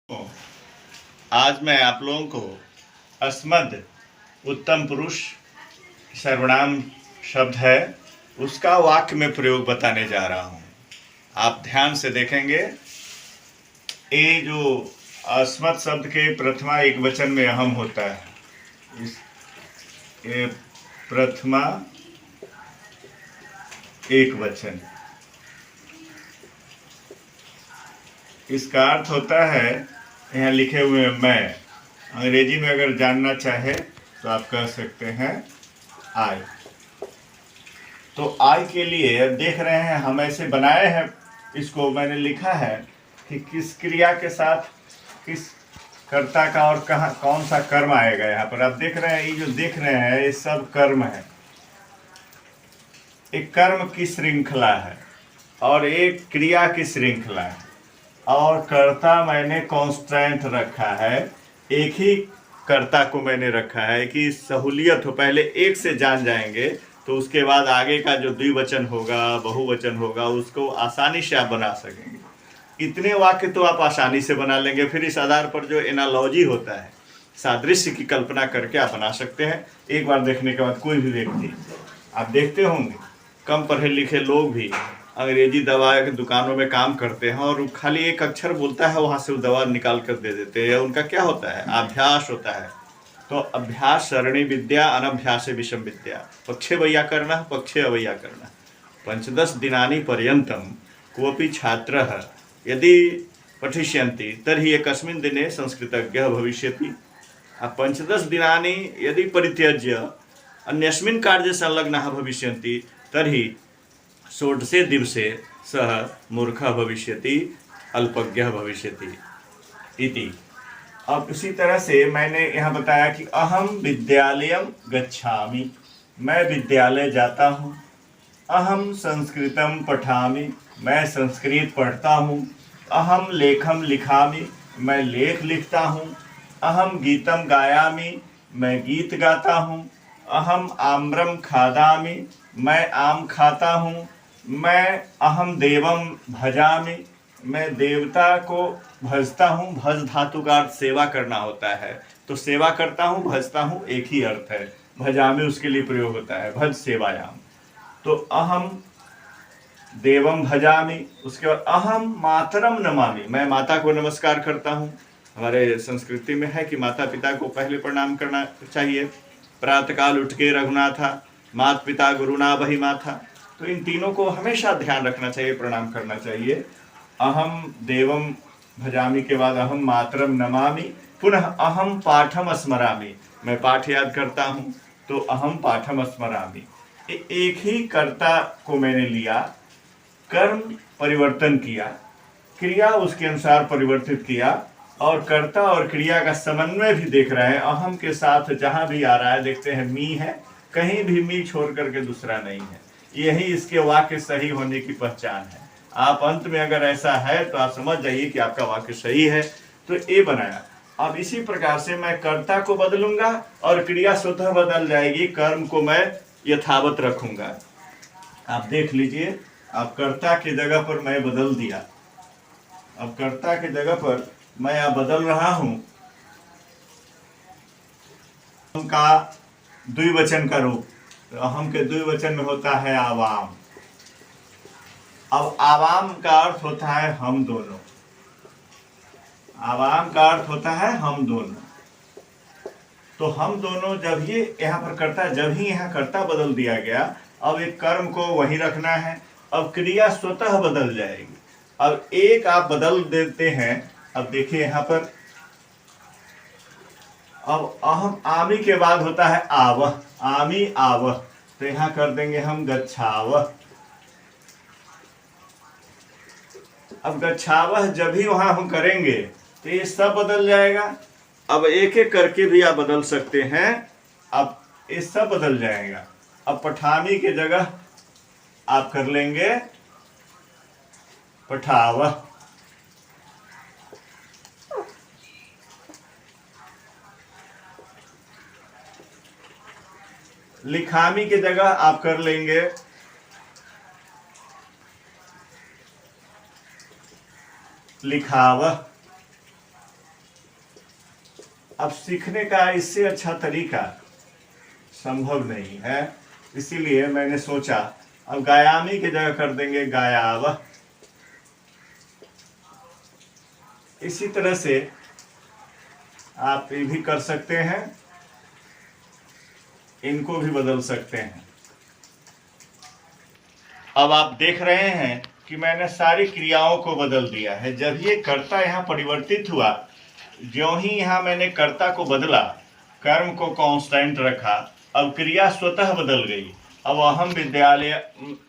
आज मैं आप लोगों को अस्मद उत्तम पुरुष सर्वनाम शब्द है, उसका वाक्य में प्रयोग बताने जा रहा हूँ। आप ध्यान से देखेंगे। ये जो अस्मद शब्द के प्रथमा एक वचन में अहम होता है। ये प्रथमा एक वचन, इसका अर्थ होता है, यहाँ लिखे हुए मैं। अंग्रेजी में अगर जानना चाहे तो आप कह सकते हैं आई। तो आई के लिए अब देख रहे हैं हम ऐसे बनाए हैं, इसको मैंने लिखा है कि किस क्रिया के साथ किस कर्ता का और कहाँ कौन सा कर्म आएगा। यहाँ पर आप देख रहे हैं, ये जो देख रहे हैं ये सब कर्म है। एक कर्म की श्रृंखला है और एक क्रिया की श्रृंखला है, और कर्ता मैंने कांस्टेंट रखा है। एक ही कर्ता को मैंने रखा है कि सहूलियत हो, पहले एक से जान जाएंगे तो उसके बाद आगे का जो द्विवचन होगा, बहुवचन होगा, उसको आसानी से आप बना सकेंगे। इतने वाक्य तो आप आसानी से बना लेंगे। फिर इस आधार पर जो एनालॉजी होता है, सादृश्य की कल्पना करके आप बना सकते हैं। एक बार देखने के बाद कोई भी व्यक्ति, आप देखते होंगे कम पढ़े लिखे लोग भी अंग्रेजी दवा की दुकानों में काम करते हैं और खाली एक अक्षर बोलता है, वहाँ से वो दवा निकाल कर दे देते हैं। उनका क्या होता है? अभ्यास होता है। तो अभ्यास सरणी विद्या, अनभ्यास विषम विद्या। पक्षे वैयाकरण पक्षे अवैयाकरण पंचदश दिनानि पर्यंतम कोऽपि छात्रः यदि पठिष्यन्ति तर्हि एकस्मिन् दिने संस्कृतज्ञः भविष्यति। पंचदश दिनानि यदि परित्यज्य अन्यस्मिन् कार्ये संलग्नः भविष्यन्ति तर्हि षोडशे दिवसे सह मूर्खः भविष्यति, अल्पज्ञः भविष्यति इति। अब इसी तरह से मैंने यहाँ बताया कि अहम विद्यालयम गच्छामि, मैं विद्यालय जाता हूँ। अहम संस्कृतम पठामि, मैं संस्कृत पढ़ता हूँ। अहम लेखम लिखामि, मैं लेख लिखता हूँ। अहम गीतम गायामि, मैं गीत गाता हूँ। अहम आम्रम खादामि, मैं आम खाता हूँ। मैं अहम देवम भजामि, मैं देवता को भजता हूँ। भज धातु का अर्थ सेवा करना होता है, तो सेवा करता हूँ, भजता हूँ, एक ही अर्थ है। भजामि उसके लिए प्रयोग होता है, भज सेवायाम। तो अहम देवम भजामि, उसके बाद अहम मातरम नमामि, मैं माता को नमस्कार करता हूँ। हमारे संस्कृति में है कि माता पिता को पहले प्रणाम करना चाहिए। प्रातःकाल उठ के रघुनाथा, माता पिता गुरुना बही माथा। तो इन तीनों को हमेशा ध्यान रखना चाहिए, प्रणाम करना चाहिए। अहम देवम भजामि के बाद अहम मातरम नमामि, पुनः अहम पाठम स्मरामि, मैं पाठ याद करता हूँ, तो अहम पाठम स्मरामि। एक ही कर्ता को मैंने लिया, कर्म परिवर्तन किया, क्रिया उसके अनुसार परिवर्तित किया, और कर्ता और क्रिया का समन्वय भी देख रहे हैं। अहम के साथ जहां भी आ रहा है देखते हैं मी है, कहीं भी मी छोड़ करके दूसरा नहीं है। यही इसके वाक्य सही होने की पहचान है। आप अंत में अगर ऐसा है तो आप समझ जाइए कि आपका वाक्य सही है। तो ये बनाया। अब इसी प्रकार से मैं कर्ता को बदलूंगा और क्रिया स्वतः बदल जाएगी, कर्म को मैं यथावत रखूंगा। आप देख लीजिए, अब कर्ता की जगह पर मैं बदल दिया। अब कर्ता की जगह पर मैं अब बदल रहा हूं का द्विवचन का रूप। तो अहम के द्विवचन में होता है आवाम। अब आवाम का अर्थ होता है हम दोनों। आवाम का अर्थ होता है हम दोनों। तो हम दोनों जब ही यहाँ पर कर्ता, जब ही यहाँ कर्ता बदल दिया गया, अब एक कर्म को वही रखना है। अब क्रिया स्वतः बदल जाएगी। अब एक आप बदल देते हैं। अब देखिए यहाँ पर, अब अहम आमी के बाद होता है आवह, आमी आवह, तो यहाँ कर देंगे हम गच्छावह। अब गच्छावह जब भी वहां हम करेंगे तो ये सब बदल जाएगा। अब एक एक करके भी आप बदल सकते हैं। अब ये सब बदल जाएगा। अब पठामी के जगह आप कर लेंगे पठावह। लिखामी की जगह आप कर लेंगे लिखावह। अब सीखने का इससे अच्छा तरीका संभव नहीं है, इसीलिए मैंने सोचा अब गायामी की जगह कर देंगे गायावह। इसी तरह से आप ये भी कर सकते हैं, इनको भी बदल सकते हैं। अब आप देख रहे हैं कि मैंने सारी क्रियाओं को बदल दिया है। जब ये कर्ता यहाँ परिवर्तित हुआ, ज्यों ही यहाँ मैंने कर्ता को बदला, कर्म को कांस्टेंट रखा, अब क्रिया स्वतः बदल गई। अब अहम विद्यालय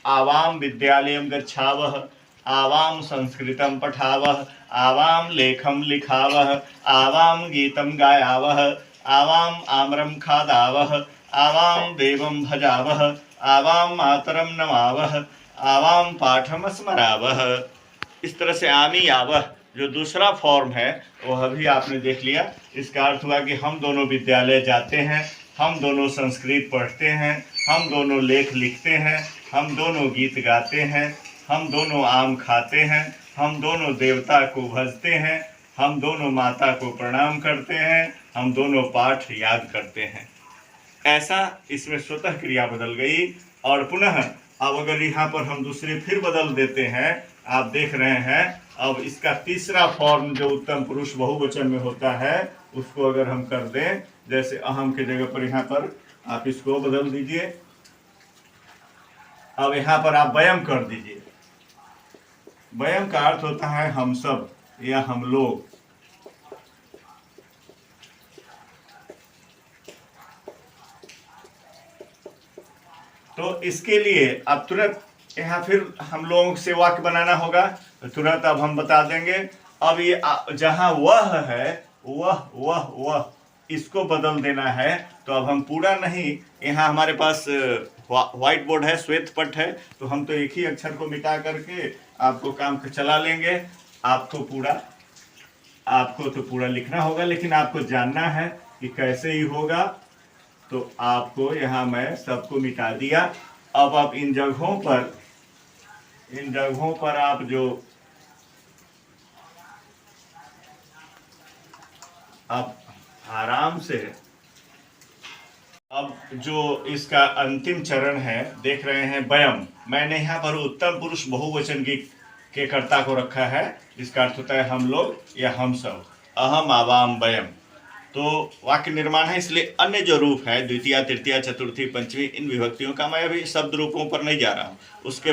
आवाम विद्यालयम गच्छावह, आवाम संस्कृतम पठावह, आवाम लेखम लिखावह, आवाम गीतम गायावह, आवाम आम्रम खादावह, आवाम देवम भजावह, आवाम मातरम नमावह, आवाम पाठम स्मरावह। इस तरह से आमी आवह जो दूसरा फॉर्म है वह भी आपने देख लिया। इसका अर्थ हुआ कि हम दोनों विद्यालय जाते हैं, हम दोनों संस्कृत पढ़ते हैं, हम दोनों लेख लिखते हैं, हम दोनों गीत गाते हैं, हम दोनों आम खाते हैं, हम दोनों देवता को भजते हैं, हम दोनों माता को प्रणाम करते हैं, हम दोनों पाठ याद करते हैं। ऐसा इसमें स्वतः क्रिया बदल गई। और पुनः अब अगर यहाँ पर हम दूसरे फिर बदल देते हैं, आप देख रहे हैं अब इसका तीसरा फॉर्म जो उत्तम पुरुष बहुवचन में होता है उसको अगर हम कर दें, जैसे अहम की जगह पर यहाँ पर आप इसको बदल दीजिए। अब यहाँ पर आप वयम कर दीजिए। वयम का अर्थ होता है हम सब या हम लोग। तो इसके लिए अब तुरंत यहाँ फिर हम लोगों से वाक्य बनाना होगा, तो तुरंत अब हम बता देंगे। अब ये जहाँ वह है वह इसको बदल देना है। तो अब हम पूरा नहीं, यहाँ हमारे पास व्हाइट बोर्ड है, श्वेत पट है, तो हम तो एक ही अक्षर को मिटा करके आपको काम चला लेंगे। आपको तो पूरा लिखना होगा, लेकिन आपको जानना है कि कैसे ही होगा। तो आपको यहाँ मैं सबको मिटा दिया। अब आप इन जगहों पर आप जो आप आराम से अब जो इसका अंतिम चरण है देख रहे हैं वयम। मैंने यहाँ पर उत्तम पुरुष बहुवचन के कर्ता को रखा है, जिसका अर्थ होता है हम लोग या हम सब। अहम आवाम वयम तो वाक्य निर्माण है, इसलिए अन्य जो रूप है द्वितीय तृतीय चतुर्थी पंचमी, इन विभक्तियों का मैं अभी शब्द रूपों पर नहीं जा रहा हूँ। उसके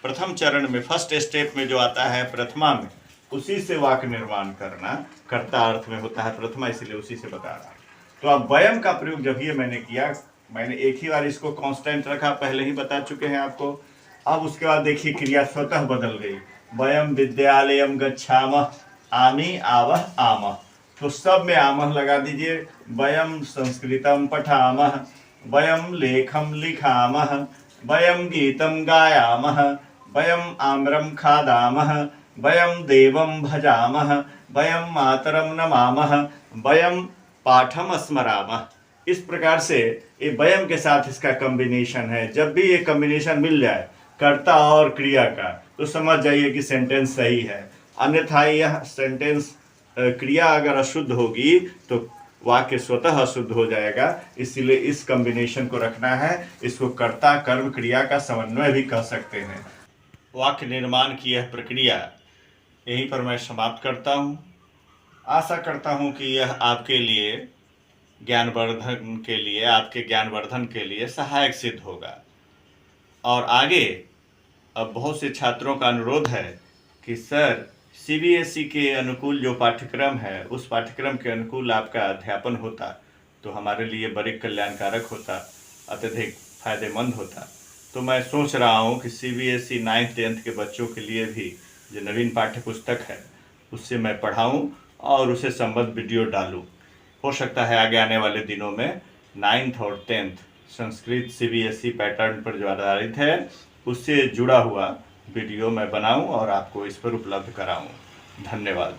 प्रथम चरण में फर्स्ट स्टेप में जो आता है प्रथमा में, उसी से वाक्य निर्माण करना कर्ता अर्थ में होता है प्रथमा, इसलिए उसी से बता रहा हूँ। तो अब वयम का प्रयोग जब ये मैंने किया, मैंने एक ही बार इसको कांस्टेंट रखा, पहले ही बता चुके हैं आपको। अब उसके बाद देखिए क्रिया स्वतः बदल गई। वयम विद्यालयम गच्छामः, आमी आवह आमः, तो सब में आमह लगा दीजिए। वयम संस्कृतम पठामः, वयम लेखम लिखामः, वयम गीतम गायामः, वयम आम्रम खादामः, वयम देवम भजामः, वयम मातरम नमामः, वयम पाठम स्मरामः। इस प्रकार से ये वयम के साथ इसका कॉम्बिनेशन है। जब भी ये कॉम्बिनेशन मिल जाए कर्ता और क्रिया का, तो समझ जाइए कि सेंटेंस सही है। अन्यथा यह सेंटेंस क्रिया अगर अशुद्ध होगी तो वाक्य स्वतः अशुद्ध हो जाएगा। इसलिए इस कॉम्बिनेशन को रखना है। इसको कर्ता कर्म क्रिया का समन्वय भी कह सकते हैं। वाक्य निर्माण की यह प्रक्रिया यहीं पर मैं समाप्त करता हूँ। आशा करता हूँ कि यह आपके लिए ज्ञानवर्धन के लिए, आपके ज्ञानवर्धन के लिए सहायक सिद्ध होगा। और आगे अब बहुत से छात्रों का अनुरोध है कि सर सीबीएसई के अनुकूल जो पाठ्यक्रम है, उस पाठ्यक्रम के अनुकूल आपका अध्यापन होता तो हमारे लिए बड़े कल्याणकारक होता, अत्यधिक फायदेमंद होता। तो मैं सोच रहा हूँ कि सीबीएसई 9th 10th के बच्चों के लिए भी जो नवीन पाठ्य पुस्तक है उससे मैं पढ़ाऊँ और उसे संबद्ध वीडियो डालूँ। हो सकता है आगे आने वाले दिनों में 9th और 10th संस्कृत सीबीएसई पैटर्न पर जो आधारित है उससे जुड़ा हुआ वीडियो मैं बनाऊं और आपको इस पर उपलब्ध कराऊं। धन्यवाद।